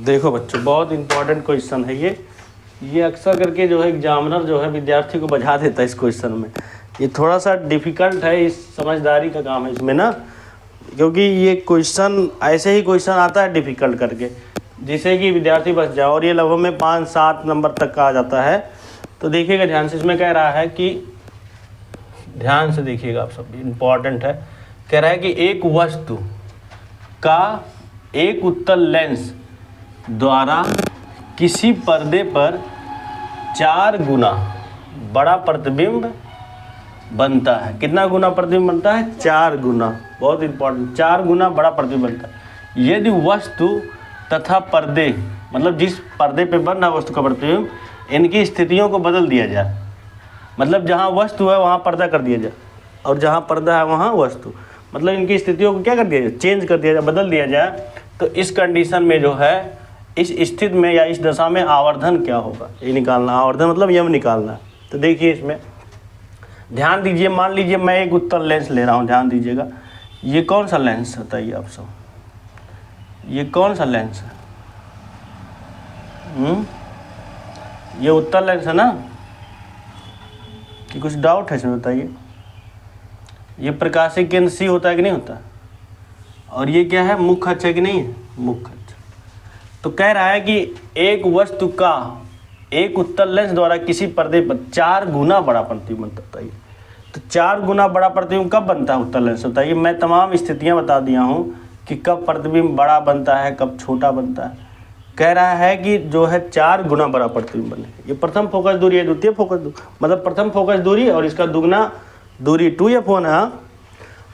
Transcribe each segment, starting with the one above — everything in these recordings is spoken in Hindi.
देखो बच्चों, बहुत इंपॉर्टेंट क्वेश्चन है ये अक्सर करके जो है एग्जामिनर जो है विद्यार्थी को बजा देता है इस क्वेश्चन में। ये थोड़ा सा डिफ़िकल्ट है, इस समझदारी का काम है इसमें ना, क्योंकि ये क्वेश्चन ऐसे ही क्वेश्चन आता है डिफ़िकल्ट करके जिससे कि विद्यार्थी बच जाए, और ये लगभग में 5-7 नंबर तक का आ जाता है। तो देखिएगा ध्यान से, इसमें कह रहा है कि ध्यान से देखिएगा आप सब, इम्पॉर्टेंट है। कह रहा है कि एक वस्तु का एक उत्तल लेंस द्वारा किसी पर्दे पर 4 गुना बड़ा प्रतिबिंब बनता है। कितना गुना प्रतिबिंब बनता है? 4 गुना। बहुत इंपॉर्टेंट, 4 गुना बड़ा प्रतिबिंब बनता है यदि वस्तु तथा पर्दे, मतलब जिस पर्दे पे बन रहा है वस्तु का प्रतिबिंब, इनकी स्थितियों को बदल दिया जाए। मतलब जहाँ वस्तु है वहाँ पर्दा कर दिया जाए, और जहाँ पर्दा है वहाँ वस्तु, मतलब इनकी स्थितियों को क्या कर दिया जाए? चेंज कर दिया जाए, बदल दिया जाए। तो इस कंडीशन में जो है, इस स्थिति में या इस दशा में आवर्धन क्या होगा, ये निकालना। आवर्धन मतलब यम निकालना है। तो देखिए इसमें ध्यान दीजिए, मान लीजिए मैं एक उत्तल लेंस ले रहा हूँ, ध्यान दीजिएगा। ये कौन सा लेंस है बताइए आप सब? ये कौन सा लेंस है? ये उत्तल लेंस है ना? कि कुछ डाउट है इसमें बताइए? ये प्रकाशीय केंद्र सी होता है कि नहीं होता? और ये क्या है? मुख्य अक्ष है कि नहीं है? मुख्य अक्ष। तो कह रहा है कि एक वस्तु का एक उत्तल लेंस द्वारा किसी पर्दे पर 4 गुना बड़ा प्रतिबिंब बनता है। तो 4 गुना बड़ा प्रतिबिंब कब बनता है उत्तल लेंस? बताइए। मैं तमाम स्थितियां बता दिया हूं कि कब प्रतिबिंब बड़ा बनता है, कब छोटा बनता है। कह रहा है कि जो है 4 गुना बड़ा प्रतिबिंब बने। ये प्रथम फोकस दूरी है, द्वितीय फोकस दूरी, मतलब प्रथम फोकस दूरी और इसका दुगना दूरी 2f1 है।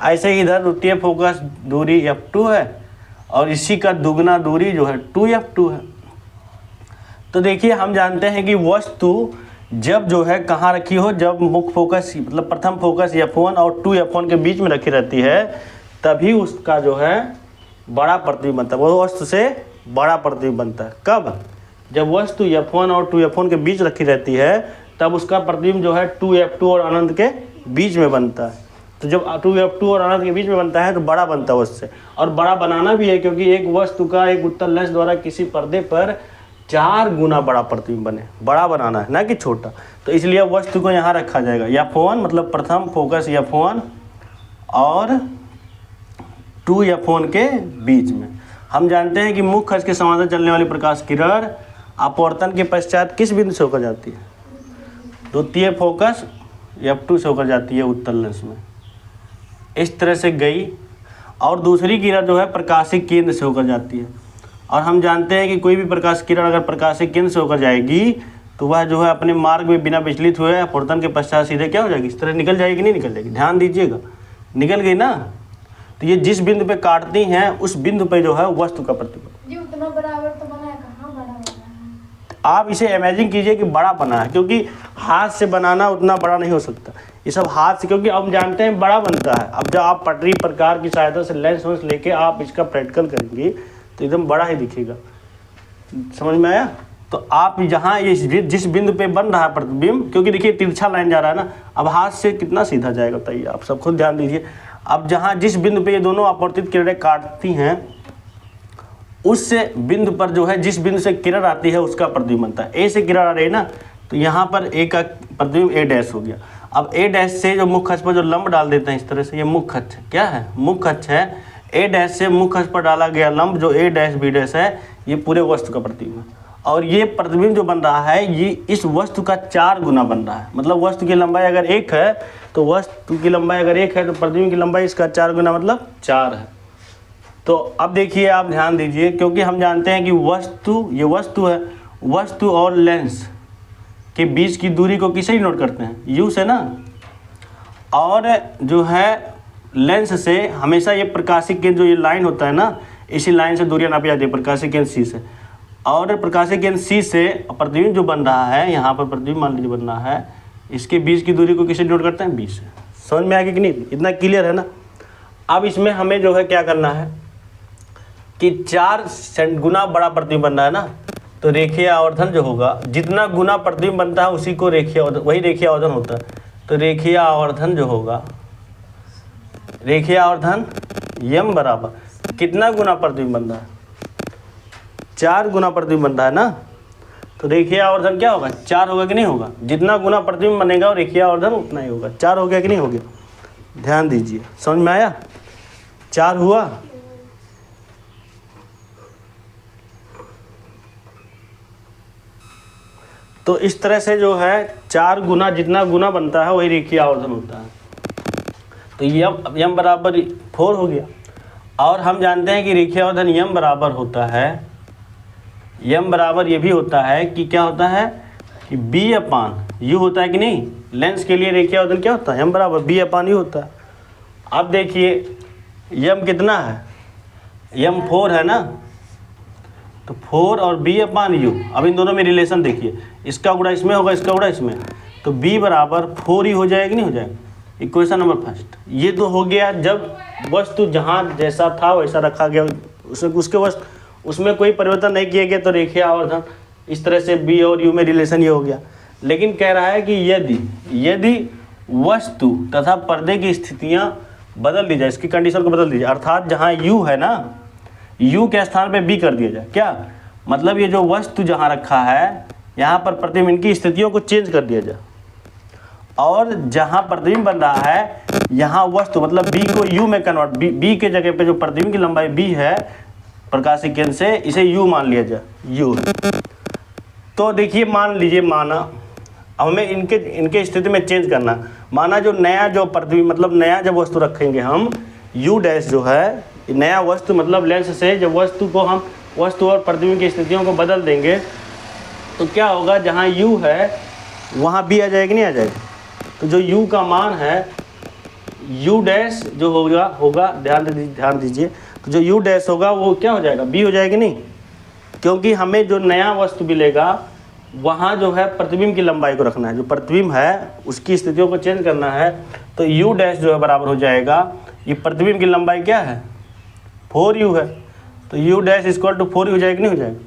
ऐसे ही इधर द्वितीय फोकस दूरी f2 है और इसी का दुगना दूरी जो है 2f2 है। तो देखिए हम जानते हैं कि वस्तु जब जो है कहाँ रखी हो, जब मुख्य फोकस मतलब प्रथम फोकस f1 और 2f1 के बीच में रखी रहती है, तभी उसका जो है बड़ा प्रतिबिंब बनता है, वो वस्तु से बड़ा प्रतिबिंब बनता है। कब? जब वस्तु f1 और 2f1 के बीच रखी रहती है, तब उसका प्रतिबिंब जो है 2f2 और अनंत के बीच में बनता है। तो जब 2f2 और अनंत के बीच में बनता है तो बड़ा बनता है उससे, और बड़ा बनाना भी है क्योंकि एक वस्तु का एक उत्तल लेंस द्वारा किसी पर्दे पर 4 गुना बड़ा प्रतिबिंब बने। बड़ा बनाना है ना कि छोटा। तो इसलिए वस्तु को यहाँ रखा जाएगा f1 मतलब प्रथम फोकस f1 और 2f1 के बीच में। हम जानते हैं कि मुख्य अक्ष के समांतर चलने वाली प्रकाश किरण अपवर्तन के पश्चात किस बिंदु से होकर जाती है? द्वितीय फोकस f2 से होकर जाती है उत्तल लेंस में। इस तरह से गई, और दूसरी किरण जो है प्रकाशीय केंद्र से होकर जाती है। और हम जानते हैं कि कोई भी प्रकाश किरण अगर प्रकाशीय केंद्र से होकर जाएगी तो वह जो है अपने मार्ग में बिना विचलित हुए अपवर्तन के पश्चात सीधे क्या हो जाएगी? इस तरह निकल जाएगी, नहीं निकल जाएगी? ध्यान दीजिएगा, निकल गई ना। तो ये जिस बिंदु पे काटती हैं उस बिंदु पे जो है वस्तु का प्रतिबिंब उतना बराबर तो बना है, कहाँ बड़ा बना है? आप इसे इमेजिन कीजिए कि बड़ा बना है, क्योंकि हाथ से बनाना उतना बड़ा नहीं हो सकता। ये सब हाथ से, क्योंकि अब जानते हैं बड़ा बनता है। अब जब आप पटरी प्रकार की सहायता से लेंस वेंस लेके आप इसका प्रैक्टिकल करेंगे तो एकदम बड़ा ही दिखेगा। समझ में आया? तो आप जहाँ ये जिस बिंदु पे बन रहा है प्रतिबिंब, क्योंकि देखिए तिरछा लाइन जा रहा है ना, अब हाथ से कितना सीधा जाएगा बताइए? आप सब खुद ध्यान दीजिए। अब जहाँ जिस बिंदु पे ये दोनों अपवर्तित किरणें काटती हैं, उस बिंदु पर जो है जिस बिंदु से किरण आती है उसका प्रतिबिंब बनता है। ए से किरण आ रही है ना, तो यहाँ पर ए का प्रतिबिंब ए डैश हो गया। अब ए डैश से जो मुख्य अक्ष पर जो लंब डाल देते हैं इस तरह से, ये मुख्य अक्ष क्या है? मुख्य अक्ष है। ए डैश से मुख्य अक्ष पर डाला गया लंब जो ए डैश बी डैश है, ये पूरे वस्तु का प्रतिबिंब है। और ये प्रतिबिंब जो बन रहा है ये इस वस्तु का 4 गुना बन रहा है। मतलब वस्तु की लंबाई अगर 1 है तो वस्तु की लंबाई अगर 1 है तो प्रतिबिंब की लंबाई इसका 4 गुना मतलब 4 है। तो अब देखिए आप ध्यान दीजिए, क्योंकि हम जानते हैं कि वस्तु, ये वस्तु है, वस्तु और लेंस के बीच की दूरी को किसे नोट करते हैं? यू से ना। और जो है लेंस से हमेशा ये प्रकाशिक केंद्र जो ये लाइन होता है ना, इसी लाइन से दूरियां नापी जाती है, प्रकाशिक केंद्र सी से। और प्रकाशिक केंद्र सी से प्रतिबिंब जो बन रहा है, यहाँ पर प्रतिबिंब मान लीजिए बन रहा है, इसके बीच की दूरी को किसे नोट करते हैं? 20 से। समझ में आ गया कि नहीं? इतना क्लियर है ना? अब इसमें हमें जो है क्या करना है कि 4 गुना बड़ा प्रतिबिंब बनना है ना, तो रेखीय आवर्धन जो होगा, जितना गुना प्रतिबिंब बनता है उसी को रेखीय आवर्धन, वही रेखीय आवर्धन होता है। तो रेखीय आवर्धन जो होगा, रेखीय आवर्धन यम बराबर कितना गुना प्रतिबिंब बन रहा है? 4 गुना प्रतिबिंब बन रहा है ना, तो रेखीय आवर्धन क्या होगा, 4 होगा कि नहीं होगा। जितना गुना प्रतिबिंब बनेगा और रेखीय आवर्धन उतना ही होगा। 4 हो गया कि नहीं हो गया, ध्यान दीजिए, समझ में आया, 4 हुआ। तो इस तरह से जो है 4 गुना, जितना गुना बनता है वही रेखीय आवर्धन होता है। तो यम बराबर 4 हो गया। और हम जानते हैं कि रेखीय आवर्धन यम बराबर होता है, यम बराबर ये भी होता है कि क्या होता है कि बी अपान यू होता है कि नहीं। लेंस के लिए रेखीय आवर्धन क्या होता है, यम बराबर बी अपान यू होता है। अब देखिए यम कितना है, यम 4 है ना, तो 4 और बी अपान यू। अब इन दोनों में रिलेशन देखिए, इसका गुणा इसमें होगा, इसका गुणा इसमें, तो बी बराबर 4 ही हो जाएगा नहीं हो जाएगा। इक्वेशन नंबर फर्स्ट ये तो हो गया जब वस्तु जहाँ जैसा था वैसा रखा गया, उसके वस्तु उसमें कोई परिवर्तन नहीं किया गया, तो रेखीय आवर्धन इस तरह से बी और यू में रिलेशन ये हो गया। लेकिन कह रहा है कि यदि वस्तु तथा पर्दे की स्थितियाँ बदल दी जाए, इसकी कंडीशन को बदल दी जाए, अर्थात जहाँ यू है ना, यू के स्थान पे बी कर दिया जाए। क्या मतलब, ये जो वस्तु जहाँ रखा है यहाँ पर प्रतिबिंब, इनकी स्थितियों को चेंज कर दिया जाए, और जहाँ प्रतिबिंब बन रहा है यहाँ वस्तु मतलब बी को यू में कन्वर्ट, बी के जगह पे जो प्रतिबिंब की लंबाई बी है प्रकाशीय केंद्र से, इसे यू मान लिया जाए, यू। तो देखिए मान लीजिए, माना हमें इनके स्थिति में चेंज करना, माना जो नया जो प्रतिबिंब मतलब नया जब वस्तु रखेंगे हम, यू डैश जो है नया वस्तु मतलब लेंस से जब वस्तु को हम वस्तु और प्रतिबिंब की स्थितियों को बदल देंगे, तो क्या होगा, जहाँ यू है वहाँ बी आ जाएगी नहीं आ जाएगी। तो जो यू का मान है, यू डैश जो होगा ध्यान दीजिए, तो जो यू डैश होगा वो क्या हो जाएगा, बी हो जाएगी नहीं, क्योंकि हमें जो नया वस्तु मिलेगा वहाँ जो है प्रतिबिंब की लंबाई को रखना है, जो प्रतिबिंब है उसकी स्थितियों को चेंज करना है। तो यू डैश जो है बराबर हो जाएगा, ये प्रतिबिंब की लंबाई क्या है 4u है, तो यू डैश इक्वल टू 4 हो जाएगी नहीं हो जाएगा।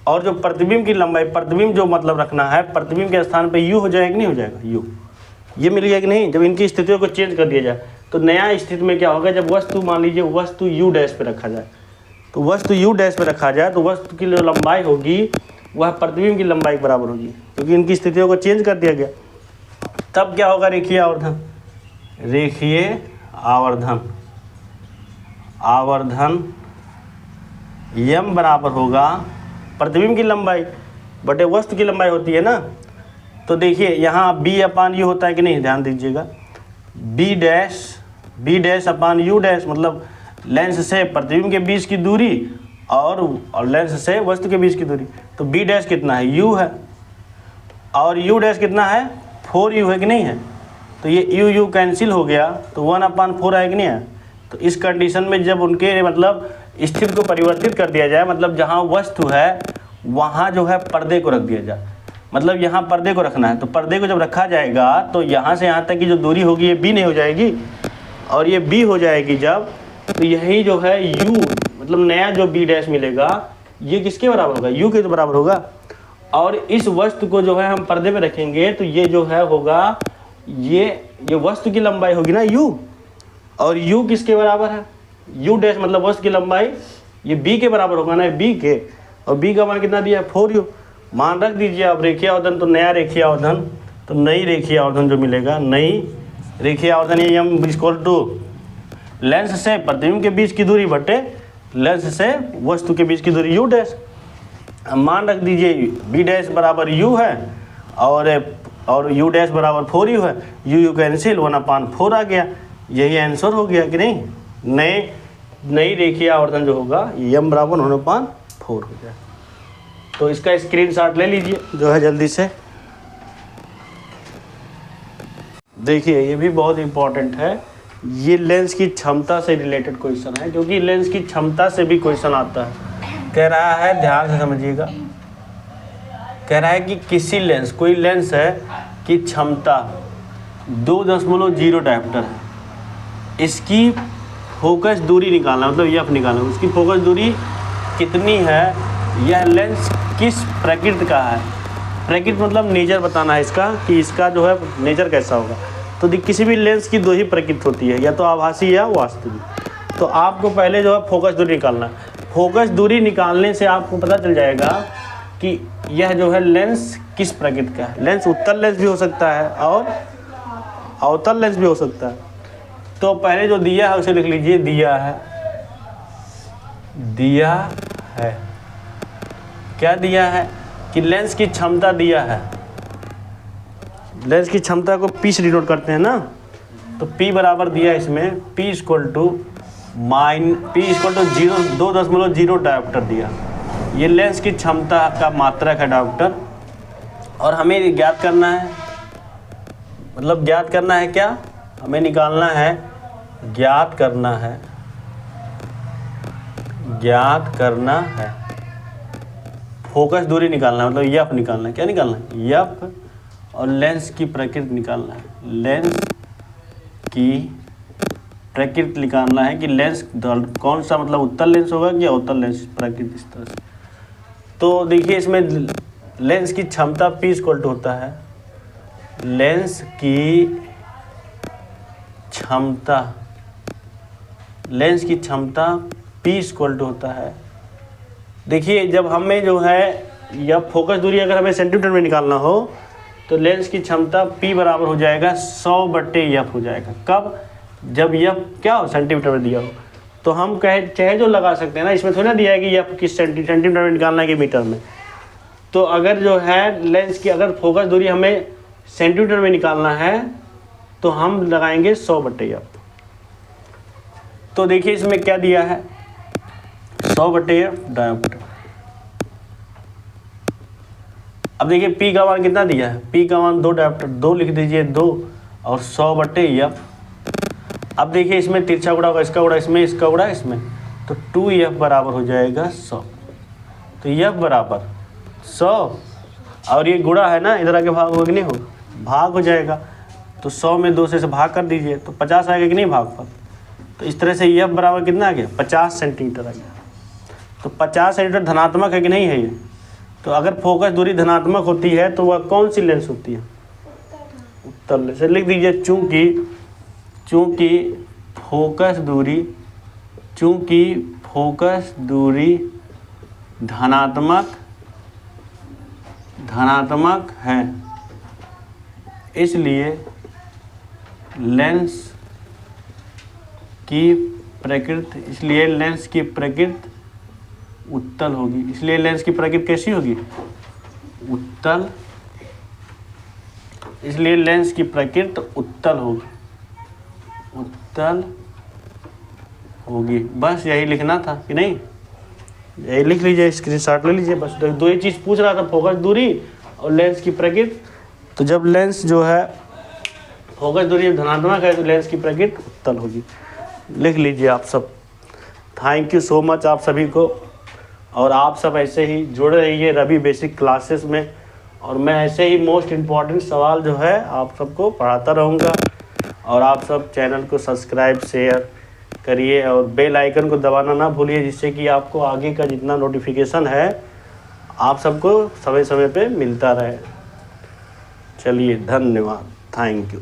और जो प्रतिबिंब की लंबाई, प्रतिबिंब जो मतलब रखना है, प्रतिबिंब के स्थान पे यू हो जाएगा नहीं हो जाएगा, यू। ये मिल गया कि नहीं, जब इनकी स्थितियों को चेंज कर दिया जाए, तो नया स्थिति में क्या होगा, जब वस्तु मान लीजिए वस्तु यू डैश पे रखा जाए, तो वस्तु यू डैश पे रखा जाए तो वस्तु की जो लंबाई होगी वह प्रतिबिंब की लंबाई के बराबर होगी, क्योंकि इनकी स्थितियों को चेंज कर दिया गया। तब क्या होगा, रेखीय आवर्धन, रेखीय आवर्धन यम बराबर होगा प्रतिबिंब की लंबाई बटे वस्तु की लंबाई होती है ना। तो देखिए यहाँ बी अपान यू होता है कि नहीं, ध्यान दीजिएगा, B dash upon U dash मतलब लेंस से प्रतिबिंब के बीच की दूरी और लेंस से वस्तु के बीच की दूरी। तो बी डैश कितना है, यू है, और यू डैश कितना है 4u है कि नहीं है। तो ये यू कैंसिल हो गया, तो 1/4 है कि नहीं है। तो इस कंडीशन में जब उनके मतलब स्थिति को परिवर्तित कर दिया जाए, मतलब जहाँ वस्तु है वहाँ जो है पर्दे को रख दिया जाए, मतलब यहाँ पर्दे को रखना है। तो पर्दे को जब रखा जाएगा तो यहाँ से यहाँ तक की जो दूरी होगी ये बी नहीं हो जाएगी, और ये बी हो जाएगी जब, तो यही जो है यू मतलब नया जो बी डैश मिलेगा ये किसके बराबर होगा, यू के तो बराबर होगा। और इस वस्तु को जो है हम पर्दे में रखेंगे तो ये जो है होगा, ये वस्तु की लंबाई होगी ना यू, और यू किसके बराबर है, यू डैश मतलब वस्तु की लंबाई ये बी के बराबर होगा ना, बी के, और बी का मान कितना दिया है 4u, मान रख दीजिए। अब रेखीय आवर्धन, तो नया रेखीय आवर्धन, तो नई रेखीय आवर्धन जो मिलेगा, नई रेखीय आवर्धन ये m इक्वल टू लेंस से प्रतिबिंब के बीच की दूरी बटे लेंस से वस्तु के बीच की दूरी यू डैश। अब मान रख दीजिए बी डैश बराबर यू है और यू डैश बराबर 4u है, यू कैंसिल 1/4 आ गया, यही आंसर हो गया कि नहीं। नई रेखीय आवर्धन जो होगा m बराबर 1/4 हो गया। तो इसका स्क्रीनशॉट ले लीजिए जो है जल्दी से। देखिए ये भी बहुत इम्पोर्टेंट है, ये लेंस की क्षमता से रिलेटेड क्वेश्चन है, क्योंकि लेंस की क्षमता से भी क्वेश्चन आता है। कह रहा है, ध्यान से समझिएगा, कह रहा है कि किसी लेंस, कोई लेंस है कि क्षमता 2.0 डायोप्टर है, इसकी फोकस दूरी निकालना मतलब एफ निकालना, उसकी फोकस दूरी कितनी है, यह लेंस किस प्रकृति का है। प्रकृति मतलब नेचर बताना है इसका, कि इसका जो है नेचर कैसा होगा। तो किसी भी लेंस की 2 ही प्रकृति होती है, या तो आभासी या वास्तविक। तो आपको पहले जो है फोकस दूरी निकालना है। फोकस दूरी निकालने से आपको पता चल जाएगा कि यह जो है लेंस किस प्रकृति का है। लेंस उत्तल लेंस भी हो सकता है और अवतल लेंस भी हो सकता है। तो पहले जो दिया है उसे लिख लीजिए, दिया है, दिया है। क्या दिया है कि लेंस की क्षमता दिया है। लेंस की क्षमता को P से डिनोट करते हैं ना, तो P बराबर दिया है इसमें, P इक्वल टू 2.0 डायोप्टर दिया। ये लेंस की क्षमता का मात्रक है डायोप्टर। और हमें ज्ञात करना है, मतलब ज्ञात करना है क्या, हमें निकालना है, ज्ञात करना है, ज्ञात करना है फोकस दूरी निकालना है, मतलब यफ निकालना है। क्या निकालना है? यफ। और लेंस की प्रकृति निकालना है, लेंस की प्रकृति निकालना है कि लेंस कौन सा, मतलब उत्तल लेंस होगा कि अवतल लेंस, प्रकृति इस तरह से। तो देखिए इसमें लेंस की क्षमता P इक्वल टू होता है, लेंस की क्षमता, लेंस की क्षमता P इक्वल टू होता है। देखिए जब हमें जो है या फोकस दूरी अगर हमें सेंटीमीटर में निकालना हो तो लेंस की क्षमता P बराबर हो जाएगा 100/F हो जाएगा। कब? जब F क्या हो, सेंटीमीटर में दिया हो। तो हम चाहे जो लगा सकते हैं ना, इसमें थोड़ा दिया है कि F किस सेंटीमीटर में निकालना है कि मीटर में। तो अगर जो है लेंस की अगर फोकस दूरी हमें सेंटीमीटर में निकालना है तो हम लगाएंगे 100/F। तो देखिए इसमें क्या दिया है, 100/F डायोप्टर। अब देखिए P का मान कितना दिया है, P का मान 2 डायोप्टर, 2 लिख दीजिए, 2 और 100/F। अब देखिए इसमें तिरछा गुणा होगा, इसका गुणा इसमें, इसका गुणा इसमें, तो 2F बराबर हो जाएगा 100। तो F बराबर 100 और ये गुणा है ना, इधर आके भाग होगा कि नहीं होगा, भाग हो जाएगा। तो 100 में 2 से भाग कर दीजिए तो 50 आएगा कि नहीं भाग पर। तो इस तरह से F बराबर कितना आ गया, 50 सेंटीमीटर आ गया। तो 50 सेंटीमीटर धनात्मक है कि नहीं है ये। तो अगर फोकस दूरी धनात्मक होती है तो वह कौन सी लेंस होती है, उत्तल लेंस। लिख दीजिए चूंकि फोकस दूरी धनात्मक है, इसलिए लेंस की प्रकृति उत्तल होगी। इसलिए लेंस की प्रकृति कैसी होगी, उत्तल। इसलिए लेंस की प्रकृति उत्तल होगी। बस यही लिखना था कि नहीं, यही लिख लीजिए, स्क्रीनशॉट ले लीजिए। बस दो ही चीज़ पूछ रहा था, फोकस दूरी और लेंस की प्रकृति। तो जब लेंस जो है फोकस दूरी धनात्मक है तो लेंस की प्रकृति उत्तल होगी। लिख लीजिए आप सब। थैंक यू सो मच आप सभी को। और आप सब ऐसे ही जुड़े रहिए रवि बेसिक क्लासेस में, और मैं ऐसे ही मोस्ट इम्पॉर्टेंट सवाल जो है आप सबको पढ़ाता रहूँगा। और आप सब चैनल को सब्सक्राइब शेयर करिए और बेल आइकन को दबाना ना भूलिए, जिससे कि आपको आगे का जितना नोटिफिकेशन है आप सबको समय समय पे मिलता रहे। चलिए धन्यवाद, थैंक यू।